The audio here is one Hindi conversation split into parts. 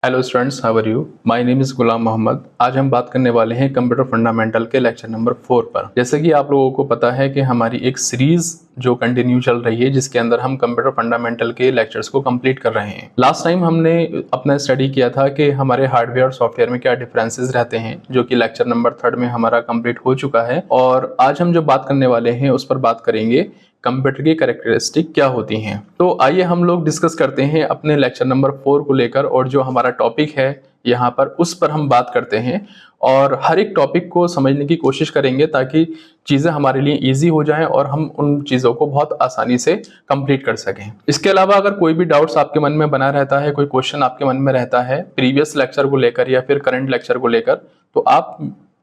Hello students, how are you? My name is Ghulam Mohammad. आज हम बात करने वाले हैं कंप्यूटर फंडामेंटल के लेक्चर नंबर 4 पर। जैसे कि आप लोगों को पता है कि हमारी एक सीरीज जो कंटिन्यू चल रही है जिसके अंदर हम कंप्यूटर फंडामेंटल के लेक्चर्स को कंप्लीट कर रहे हैं। लास्ट टाइम हमने अपना स्टडी किया था कि हमारे हार्डवेयर और सॉफ्टवेयर में क्या डिफरेंसेस रहते हैं, जो कि लेक्चर नंबर 3 में हमारा कंप्लीट हो चुका है। और आज हम जो बात करने वाले हैं उस पर बात करेंगे कंप्यूटर की कैरेक्टरिस्टिक क्या होती हैं। तो आइए हम लोग डिस्कस करते हैं अपने लेक्चर नंबर 4 को लेकर, और जो हमारा टॉपिक है यहाँ पर उस पर हम बात करते हैं और हर एक टॉपिक को समझने की कोशिश करेंगे ताकि चीज़ें हमारे लिए इजी हो जाएं और हम उन चीज़ों को बहुत आसानी से कंप्लीट कर सकें। इसके अलावा अगर कोई भी डाउट्स आपके मन में बना रहता है, कोई क्वेश्चन आपके मन में रहता है प्रीवियस लेक्चर को लेकर या फिर करंट लेक्चर को लेकर, तो आप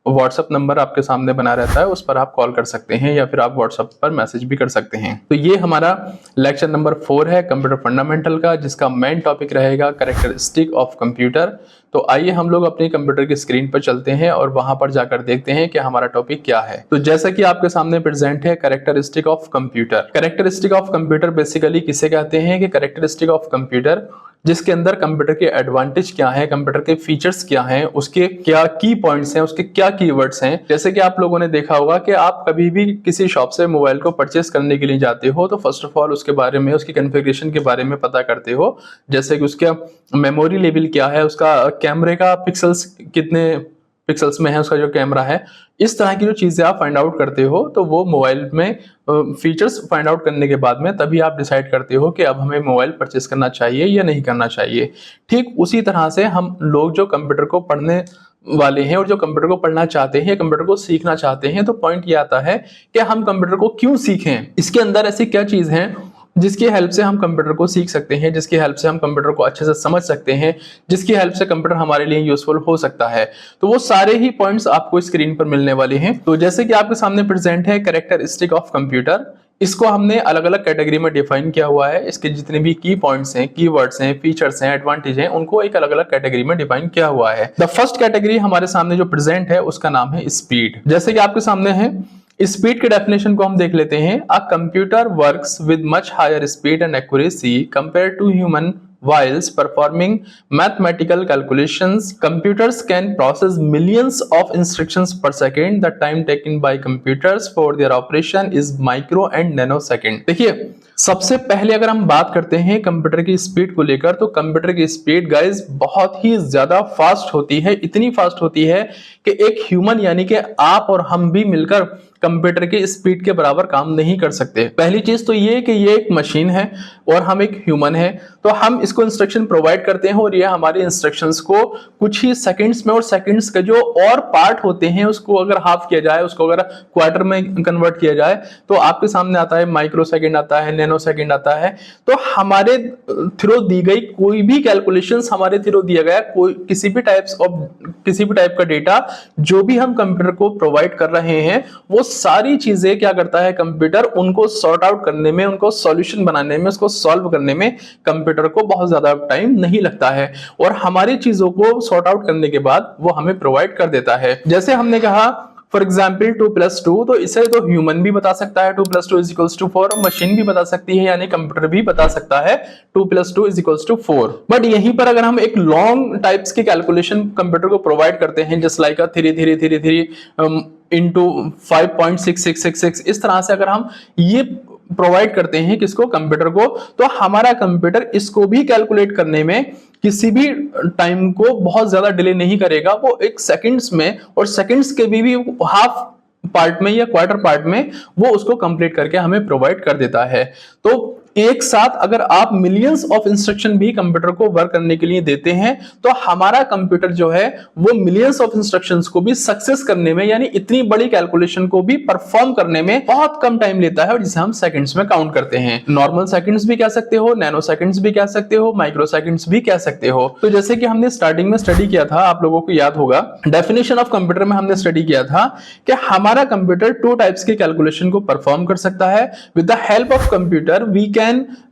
व्हाट्सएप नंबर आपके सामने बना रहता है, उस पर आप कॉल कर सकते हैं या फिर आप व्हाट्सएप पर मैसेज भी कर सकते हैं। तो ये हमारा लेक्चर नंबर 4 है कंप्यूटर फंडामेंटल का, जिसका मेन टॉपिक रहेगा कैरेक्टरिस्टिक ऑफ कंप्यूटर। तो आइए हम लोग अपने कंप्यूटर की स्क्रीन पर चलते हैं और वहां पर जाकर देखते हैं कि हमारा टॉपिक क्या है। तो जैसा कि आपके सामने प्रेजेंट है characteristic of computer. Characteristic of computer basically किसे कहते हैं कि कैरेक्टरिस्टिक ऑफ कंप्यूटर जिसके अंदर कंप्यूटर के एडवांटेज क्या है, कंप्यूटर के फीचर्स क्या हैं, उसके क्या की पॉइंट्स हैं, उसके क्या कीवर्ड्स हैं। जैसे कि आप लोगों ने देखा होगा कि आप कभी भी किसी शॉप से मोबाइल को परचेस करने के लिए जाते हो तो फर्स्ट ऑफ ऑल उसके बारे में, उसकी कॉन्फ़िगरेशन के बारे में पता करते हो। जैसे कि उसका मेमोरी लेवल क्या है, उसका कैमरे का पिक्सल्स कितने पिक्सल्स में है, उसका जो कैमरा है, इस तरह की जो चीजें आप फाइंड आउट करते हो तो वो मोबाइल में फीचर्स फाइंड आउट करने के बाद में तभी आप डिसाइड करते हो कि अब हमें मोबाइल परचेस करना चाहिए या नहीं करना चाहिए। ठीक उसी तरह से हम लोग जो कंप्यूटर को पढ़ने वाले हैं और जो कंप्यूटर को पढ़ना चाहते हैं, कंप्यूटर को सीखना चाहते हैं, तो पॉइंट ये आता है कि हम कंप्यूटर को क्यों सीखें, इसके अंदर ऐसी क्या चीज है जिसकी हेल्प से हम कंप्यूटर को सीख सकते हैं, जिसकी हेल्प से हम कंप्यूटर को अच्छे से समझ सकते हैं, जिसकी हेल्प से कंप्यूटर हमारे लिए यूजफुल हो सकता है। तो वो सारे ही पॉइंट्स आपको स्क्रीन पर मिलने वाले हैं। तो जैसे कि आपके सामने प्रेजेंट है कैरेक्टरिस्टिक ऑफ कंप्यूटर, इसको हमने अलग अलग कैटेगरी में डिफाइन किया हुआ है। इसके जितने भी की पॉइंट्स हैं, कीवर्ड्स हैं, फीचर्स हैं, एडवांटेज हैं, उनको एक अलग अलग कैटेगरी में डिफाइन किया हुआ है। द फर्स्ट कैटेगरी हमारे सामने जो प्रेजेंट है उसका नाम है स्पीड। जैसे कि आपके सामने है, स्पीड के डेफिनेशन को हम देख लेते हैं। A computer works with much higher speed and accuracy compare to human whilst performing mathematical calculations. Computers can process millions of instructions per second. The time taken by computers for their operation is micro and nanosecond. देखिए, सबसे पहले अगर हम बात करते हैं कंप्यूटर की स्पीड को लेकर, तो कंप्यूटर की स्पीड गाइस बहुत ही ज्यादा फास्ट होती है। इतनी फास्ट होती है कि एक ह्यूमन यानी कि आप और हम भी मिलकर कंप्यूटर की स्पीड के बराबर काम नहीं कर सकते। पहली चीज तो ये कि ये एक मशीन है और हम एक ह्यूमन है, तो हम इसको इंस्ट्रक्शन प्रोवाइड करते हैं और ये हमारी इंस्ट्रक्शंस को कुछ ही सेकंड्स में, और सेकंड्स के जो और पार्ट होते हैं उसको अगर हाफ किया जाए, उसको अगर क्वार्टर में कन्वर्ट किया जाए, तो आपके सामने आता है माइक्रो सेकंड, आता है नैनो सेकंड, आता है। तो हमारे थ्रू दी गई कोई भी कैलकुलेशंस, हमारे थ्रू दिया गया कोई किसी भी टाइप का डेटा जो भी हम कंप्यूटर को प्रोवाइड कर रहे हैं, वो सारी चीजें क्या करता है कंप्यूटर, उनको सॉर्ट आउट करने में, उनको सॉल्यूशन बनाने में, उसको सॉल्व करने में कंप्यूटर को बहुत ज्यादा टाइम नहीं लगता है और हमारी चीजों को सॉर्ट आउट करने के बाद वो हमें प्रोवाइड कर देता है। जैसे हमने कहा फॉर एग्जाम्पल 2+2, तो इसे तो ह्यूमन भी बता सकता है 2+2 = 4, मशीन भी बता सकती है यानी कंप्यूटर भी बता सकता है 2+2 = 4। बट यहीं पर अगर हम एक लॉन्ग टाइप्स की कैलकुलेशन कंप्यूटर को प्रोवाइड करते हैं, जस्ट लाइक 3 into 5.6666, इस तरह से अगर हम ये प्रोवाइड करते हैं किसको, कंप्यूटर को, तो हमारा कंप्यूटर इसको भी कैलकुलेट करने में किसी भी टाइम को बहुत ज्यादा डिले नहीं करेगा। वो एक सेकंड्स में, और सेकंड्स के भी हाफ पार्ट में या क्वार्टर पार्ट में वो उसको कंप्लीट करके हमें प्रोवाइड कर देता है। तो एक साथ अगर आप मिलियंस ऑफ इंस्ट्रक्शन भी कंप्यूटर को वर्क करने के लिए देते हैं, तो हमारा कंप्यूटर जो है वो मिलियंस ऑफ इंस्ट्रक्शंस को भी सक्सेस करने में, यानी इतनी बड़ी कैलकुलेशन को भी परफॉर्म करने में बहुत कम टाइम लेता है, और जिसे हम सेकंड्स में काउंट करते हैं। नॉर्मल सेकंड्स भी कह सकते हो, नैनो सेकंड्स भी कह सकते हो, माइक्रो सेकंड्स भी कह सकते हो। तो जैसे कि हमने स्टार्टिंग में स्टडी किया था, आप लोगों को याद होगा, डेफिनेशन ऑफ कंप्यूटर में हमने स्टडी किया था कि हमारा कंप्यूटर 2 टाइप्स की कैलकुलेशन को परफॉर्म कर सकता है। With the help of computer we can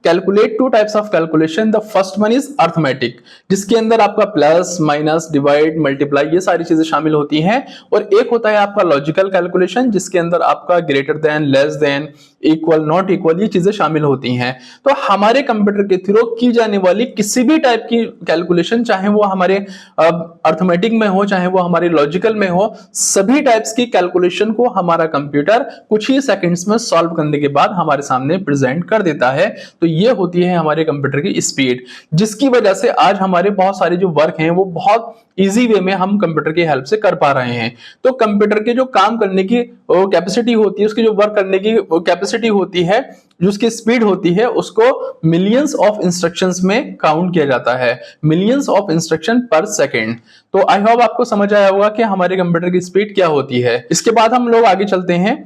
calculate two types of calculation. The first one is arithmetic, जिसके अंदर आपका प्लस माइनस डिवाइड मल्टीप्लाई ये सारी चीजें शामिल होती हैं, और एक होता है आपका लॉजिकल कैलकुलेशन, जिसके अंदर आपका greater than, less than, equal, not equal ये चीजें शामिल होती हैं। तो हमारे कंप्यूटर के थ्रू की जाने वाली किसी भी टाइप की कैलकुलेशन, चाहे वो हमारे अर्थमेटिक में हो, चाहे वो हमारे लॉजिकल में हो, सभी टाइप्स की कैलकुलेशन को हमारा कंप्यूटर कुछ ही सेकंड्स में सॉल्व करने के बाद हमारे सामने प्रेजेंट कर देता है। तो ये होती है हमारे कंप्यूटर की स्पीड, जिसकी वजह से आज हमारे बहुत सारे जो वर्क हैं वो बहुत इजी वे में हम कंप्यूटर की हेल्प से कर पा रहे हैं। तो कंप्यूटर के जो काम करने की कैपेसिटी होती है, उसकी जो वर्क करने की कैपेसिटी होती है, जो उसकी स्पीड होती है, उसको मिलियंस ऑफ इंस्ट्रक्शंस में काउंट किया जाता है, मिलियंस ऑफ इंस्ट्रक्शन पर सेकेंड। तो आई होप आपको समझ आया होगा कि हमारे कंप्यूटर की स्पीड क्या होती है। इसके बाद हम लोग आगे चलते हैं।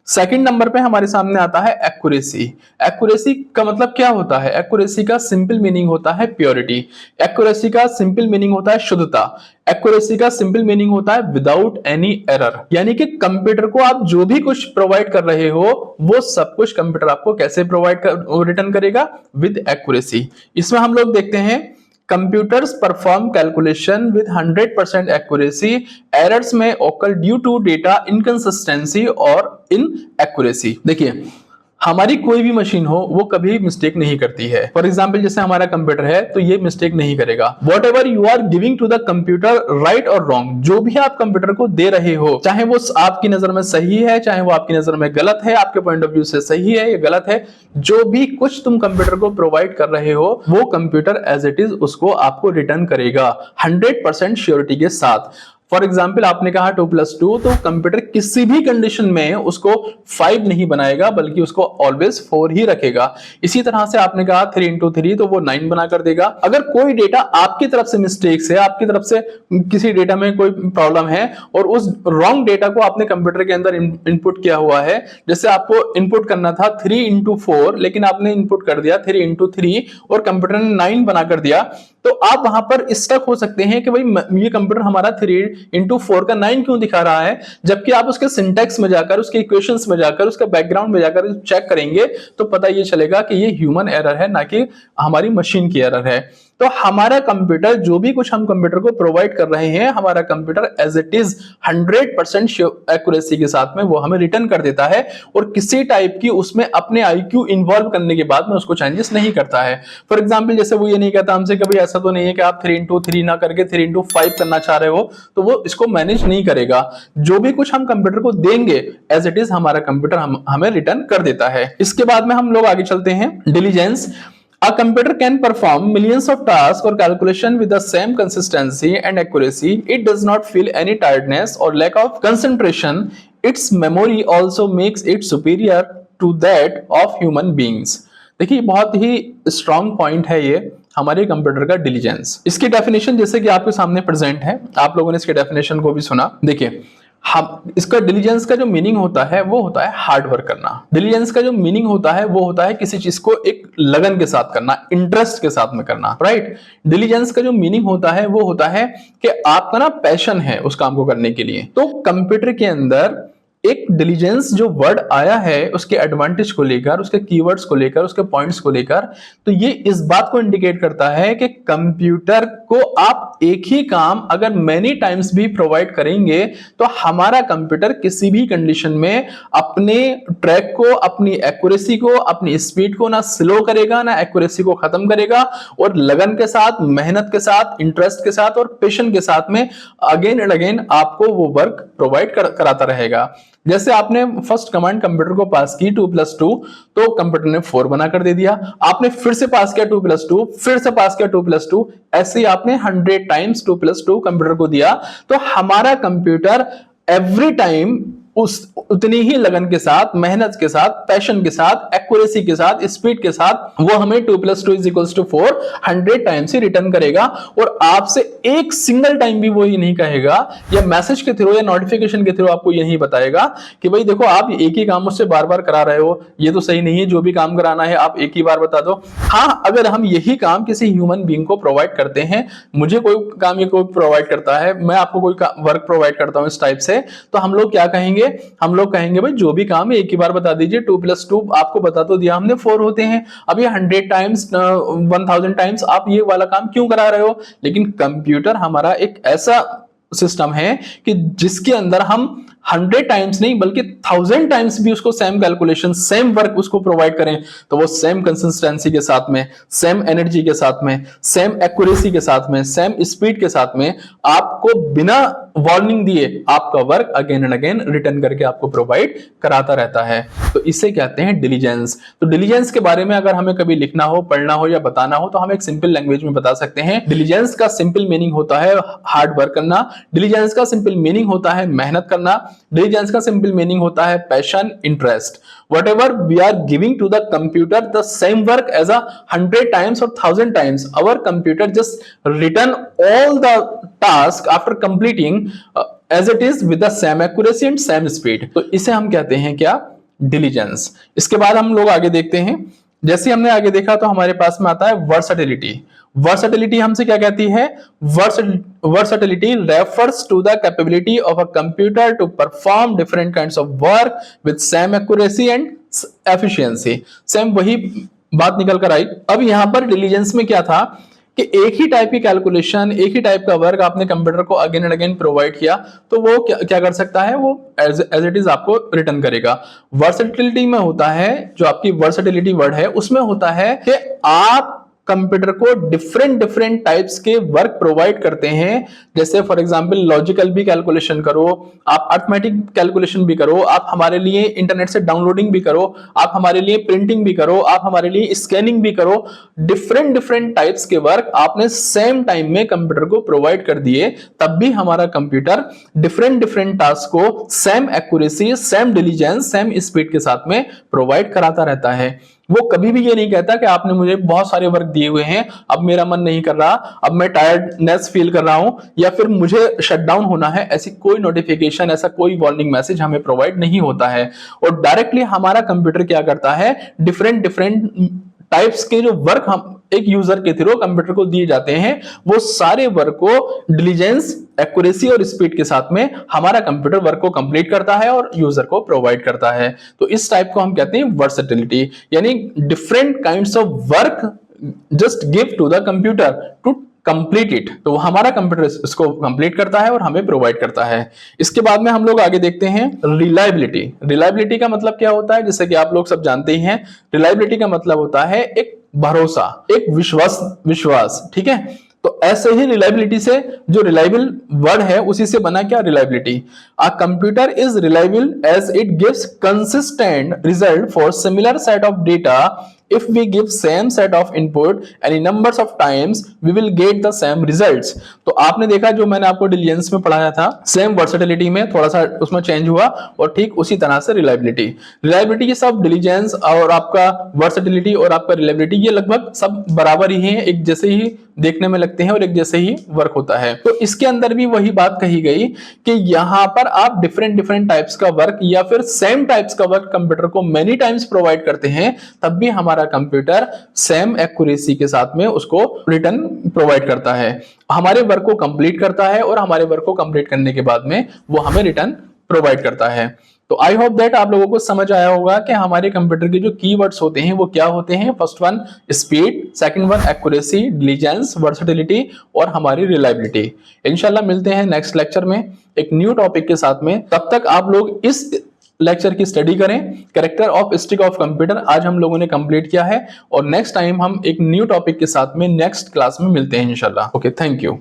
सेकंड नंबर पे हमारे सामने आता है एक्यूरेसी। एक्यूरेसी का मतलब क्या होता है? एक्यूरेसी का सिंपल मीनिंग होता है प्योरिटी। एक्यूरेसी का सिंपल मीनिंग होता है शुद्धता। एक्यूरेसी का सिंपल मीनिंग होता है विदाउट एनी एरर। यानी कि कंप्यूटर को आप जो भी कुछ प्रोवाइड कर रहे हो, वो सब कुछ कंप्यूटर आपको कैसे रिटर्न करेगा? With accuracy. इसमें हम लोग देखते हैं computers perform calculation with 100% accuracy. Errors may occur due to data inconsistency or inaccuracy. देखिए, हमारी कोई भी मशीन हो वो कभी मिस्टेक नहीं करती है। फॉर एग्जाम्पल जैसे हमारा कंप्यूटर है तो ये मिस्टेक नहीं करेगा। Whatever you are giving to the computer, right और रॉन्ग, जो भी आप कंप्यूटर को दे रहे हो, चाहे वो आपकी नजर में सही है, चाहे वो आपकी नजर में गलत है, आपके पॉइंट ऑफ व्यू से सही है या गलत है, जो भी कुछ तुम कंप्यूटर को प्रोवाइड कर रहे हो, वो कंप्यूटर एज इट इज उसको आपको रिटर्न करेगा 100% श्योरिटी के साथ। फॉर एग्जाम्पल आपने कहा 2+2, तो कंप्यूटर किसी भी कंडीशन में उसको 5 नहीं बनाएगा, बल्कि उसको ऑलवेज 4 ही रखेगा। इसी तरह से आपने कहा 3×3, तो वो 9 बना कर देगा। अगर कोई डेटा आपकी तरफ से मिस्टेक से, आपकी तरफ से किसी डेटा में कोई प्रॉब्लम है और उस रॉन्ग डेटा को आपने कंप्यूटर के अंदर इनपुट किया हुआ है, जैसे आपको इनपुट करना था 3×4, लेकिन आपने इनपुट कर दिया 3×3 और कंप्यूटर ने 9 बना कर दिया, तो आप वहां पर स्टक हो सकते हैं कि भाई ये कंप्यूटर हमारा 3×4 का 9 क्यों दिखा रहा है, जबकि आप उसके सिंटैक्स में जाकर, उसके इक्वेशंस में जाकर, उसके बैकग्राउंड में जाकर चेक करेंगे तो पता ये चलेगा कि ये ह्यूमन एरर है, ना कि हमारी मशीन की एरर है। तो हमारा कंप्यूटर, जो भी कुछ हम कंप्यूटर को प्रोवाइड कर रहे हैं, हमारा computer as it is 100% accuracy के साथ में वो हमें रिटर्न कर देता है, और किसी टाइप की उसमें अपने IQ इन्वॉल्व करने के बाद में उसको चेंजेस नहीं करता है। फॉर एग्जाम्पल जैसे वो ये नहीं कहता हमसे कभी, ऐसा तो नहीं है कि आप 3×3 ना करके 3×5 करना चाह रहे हो, तो वो इसको मैनेज नहीं करेगा। जो भी कुछ हम कंप्यूटर को देंगे एज इट इज हमारा कंप्यूटर हमें रिटर्न कर देता है। इसके बाद में हम लोग आगे चलते हैं। Diligence. A computer can perform millions of tasks or calculation with the same consistency and accuracy. It does not feel any tiredness or lack of concentration. Its memory also makes it superior to that of human beings. देखिए बहुत ही स्ट्रॉन्ग पॉइंट है ये हमारे कंप्यूटर का डिलीजेंस। इसकी डेफिनेशन जैसे कि आपके सामने प्रेजेंट है, आप लोगों ने इसके डेफिनेशन को भी सुना। देखिए, हम इसका डिलीजेंस का जो मीनिंग होता है वो होता है हार्ड वर्क करना। डिलीजेंस का जो मीनिंग होता है वो होता है किसी चीज को एक लगन के साथ करना, इंटरेस्ट के साथ में करना, राइट। डिलीजेंस का जो मीनिंग होता है वो होता है कि आपका ना पैशन है उस काम को करने के लिए। तो कंप्यूटर के अंदर एक डिलीजेंस जो वर्ड आया है उसके एडवांटेज को लेकर, उसके कीवर्ड्स को लेकर, उसके पॉइंट्स को लेकर, तो ये इस बात को इंडिकेट करता है कि कंप्यूटर को आप एक ही काम अगर मेनी टाइम्स भी प्रोवाइड करेंगे तो हमारा कंप्यूटर किसी भी कंडीशन में अपने ट्रैक को, अपनी एक्यूरेसी को, अपनी स्पीड को ना स्लो करेगा, ना एक्यूरेसी को खत्म करेगा, और लगन के साथ, मेहनत के साथ, इंटरेस्ट के साथ और पेशन के साथ में अगेन एंड अगेन आपको वो वर्क प्रोवाइड कराता रहेगा। जैसे आपने फर्स्ट कमांड कंप्यूटर को पास की 2+2, तो कंप्यूटर ने 4 बनाकर दे दिया। आपने फिर से पास किया 2+2, फिर से पास किया 2+2, ऐसे ही आपने 100 टाइम्स 2+2 कंप्यूटर को दिया, तो हमारा कंप्यूटर एवरी टाइम उतनी ही लगन के साथ, मेहनत के साथ, पैशन के साथ, एक्यूरेसी के साथ, स्पीड के साथ वो हमें 2+2 = 4 100 टाइम्स ही रिटर्न करेगा। और आपसे एक सिंगल टाइम भी वो ये नहीं कहेगा या मैसेज के थ्रू या नोटिफिकेशन के थ्रू आपको यही बताएगा कि भाई देखो आप एक ही काम मुझसे बार बार करा रहे हो, ये तो सही नहीं है, जो भी काम कराना है आप एक ही बार बता दो। हाँ, अगर हम यही काम किसी ह्यूमन बीइंग को प्रोवाइड करते हैं, मुझे कोई काम ये कोई प्रोवाइड करता है, मैं आपको कोई वर्क प्रोवाइड करता हूं इस टाइप से, तो हम लोग क्या कहेंगे लिए हम लोग कहेंगे भाई जो भी काम है एक ही बार बता दीजिए, 2+2 आपको बता तो दिया हमने 4 होते हैं। अब ये 100 टाइम्स 1000 टाइम्स आप ये वाला काम क्यों करा रहे हो? लेकिन कंप्यूटर हमारा एक ऐसा सिस्टम है कि जिसके अंदर हम 100 टाइम्स नहीं बल्कि 1000 टाइम्स भी उसको सेम कैलकुलेशन, सेम वर्क उसको प्रोवाइड करें तो वो सेम कंसिस्टेंसी के साथ में, सेम एनर्जी के साथ में, सेम एक्यूरेसी के साथ में, सेम स्पीड के साथ में आपको बिना वार्निंग दिए आपका work again and again return करके आपको प्रोवाइड कराता रहता है। तो इसे कहते हैं डिलीजेंस। तो डिलीजेंस के बारे में अगर हमें कभी लिखना हो, पढ़ना हो या बताना हो तो हम एक सिंपल लैंग्वेज में बता सकते हैं। डिलीजेंस का सिंपल मीनिंग होता है हार्ड वर्क करना, डिलीजेंस का सिंपल मीनिंग होता है मेहनत करना, डिलीजेंस का सिंपल मीनिंग होता है passion, interest. Whatever we are giving to the computer the same work as 100 times or 1000 times, our computer just return all the task after completing as it is with the same accuracy and same speed. तो इसे हम कहते हैं क्या? डिलीजेंस। इसके बाद हम लोग आगे देखते हैं। जैसे हमने आगे देखा तो हमारे पास में आता है वर्सेटिलिटी। वर्सेटिलिटी हमसे क्या कहती है? Versatility refers to the capability of a computer to perform different kinds of work with same accuracy and efficiency. Same वही बात निकल कर आई। अब यहां पर डिलीजेंस में क्या था कि एक ही टाइप की कैलकुलेशन, एक ही टाइप का वर्क आपने कंप्यूटर को अगेन एंड अगेन प्रोवाइड किया तो वो क्या कर सकता है? वो एज इट इज आपको रिटर्न करेगा। वर्सेटिलिटी में होता है, जो आपकी वर्सेटिलिटी वर्ड है उसमें होता है कि आप कंप्यूटर को डिफरेंट टाइप्स के वर्क प्रोवाइड करते हैं। जैसे फॉर एग्जांपल लॉजिकल भी कैलकुलेशन करो, आप अरिथमेटिक कैलकुलेशन भी करो, आप हमारे लिए इंटरनेट से डाउनलोडिंग भी करो, आप हमारे लिए प्रिंटिंग भी करो, आप हमारे लिए स्कैनिंग भी करो। डिफरेंट टाइप्स के वर्क आपने सेम टाइम में कंप्यूटर को प्रोवाइड कर दिए, तब भी हमारा कंप्यूटर डिफरेंट टास्क को same accuracy, same diligence, same speed के साथ में प्रोवाइड कराता रहता है। वो कभी भी ये नहीं कहता कि आपने मुझे बहुत सारे वर्क दिए हुए हैं, अब मेरा मन नहीं कर रहा, अब मैं टायर्डनेस फील कर रहा हूं या फिर मुझे शटडाउन होना है। ऐसी कोई नोटिफिकेशन, ऐसा कोई वार्निंग मैसेज हमें प्रोवाइड नहीं होता है। और डायरेक्टली हमारा कंप्यूटर क्या करता है? डिफरेंट टाइप्स के जो वर्क हम एक यूजर के थ्रू कंप्यूटर को दिए जाते हैं, वो सारे वर्क को डिलीजेंस, एक्यूरेसी और स्पीड के साथ में हमारा कंप्यूटर वर्क को कंप्लीट करता है और यूजर को प्रोवाइड करता है। तो इस टाइप को हम कहते हैं वर्सेटिलिटी, यानी different kinds of work just give to the computer to complete it. तो हमारा कंप्यूटर इसको कंप्लीट करता है और हमें प्रोवाइड करता है। इसके बाद में हम लोग आगे देखते हैं रिलायबिलिटी। रिलायबिलिटी का मतलब क्या होता है? जैसे कि आप लोग सब जानते ही हैं, रिलायबिलिटी का मतलब होता है एक भरोसा, एक विश्वास। ठीक है, तो ऐसे ही रिलायबिलिटी से जो रिलायबल वर्ड है उसी से बना क्या? Reliability. A computer is reliable as it gives consistent result for similar set of data. If we give same set of input any numbers of times, we will get the same results. तो आपने देखा जो मैंने आपको डिलीजेंस में पढ़ाया था, सेम वर्सेटिलिटी में थोड़ा सा उसमें चेंज हुआ और ठीक उसी तरह से रिलायबिलिटी ये सब डिलीजेंस और आपका वर्सेटिलिटी और आपका रिलायबिलिटी ये लगभग सब बराबर ही हैं, एक जैसे ही देखने में लगते हैं और एक जैसे ही वर्क होता है। तो इसके अंदर भी वही बात कही गई कि यहां पर आप डिफरेंट टाइप्स का वर्क या फिर सेम टाइप्स का वर्क कंप्यूटर को मेनी टाइम्स प्रोवाइड करते हैं, तब भी हमारा कंप्यूटर सेम एक्यूरेसी के साथ में उसको रिटर्न प्रोवाइड करता है, हमारे वर्क को कंप्लीट करता है और हमारे वर्क को कंप्लीट करने के बाद में वो हमें रिटर्न प्रोवाइड करता है। तो आई होप दैट आप लोगों को समझ आया होगा कि हमारे कंप्यूटर के जो कीवर्ड्स होते हैं वो क्या होते हैं। First one speed, second one accuracy, diligence, versatility और हमारी रिलायबिलिटी। इंशाल्लाह मिलते हैं नेक्स्ट लेक्चर में एक न्यू टॉपिक के साथ में। तब तक आप लोग इस लेक्चर की स्टडी करें। Character of stick of computer आज हम लोगों ने कंप्लीट किया है और नेक्स्ट टाइम हम एक न्यू टॉपिक के साथ में नेक्स्ट क्लास में मिलते हैं इंशाल्लाह। Okay, thank you.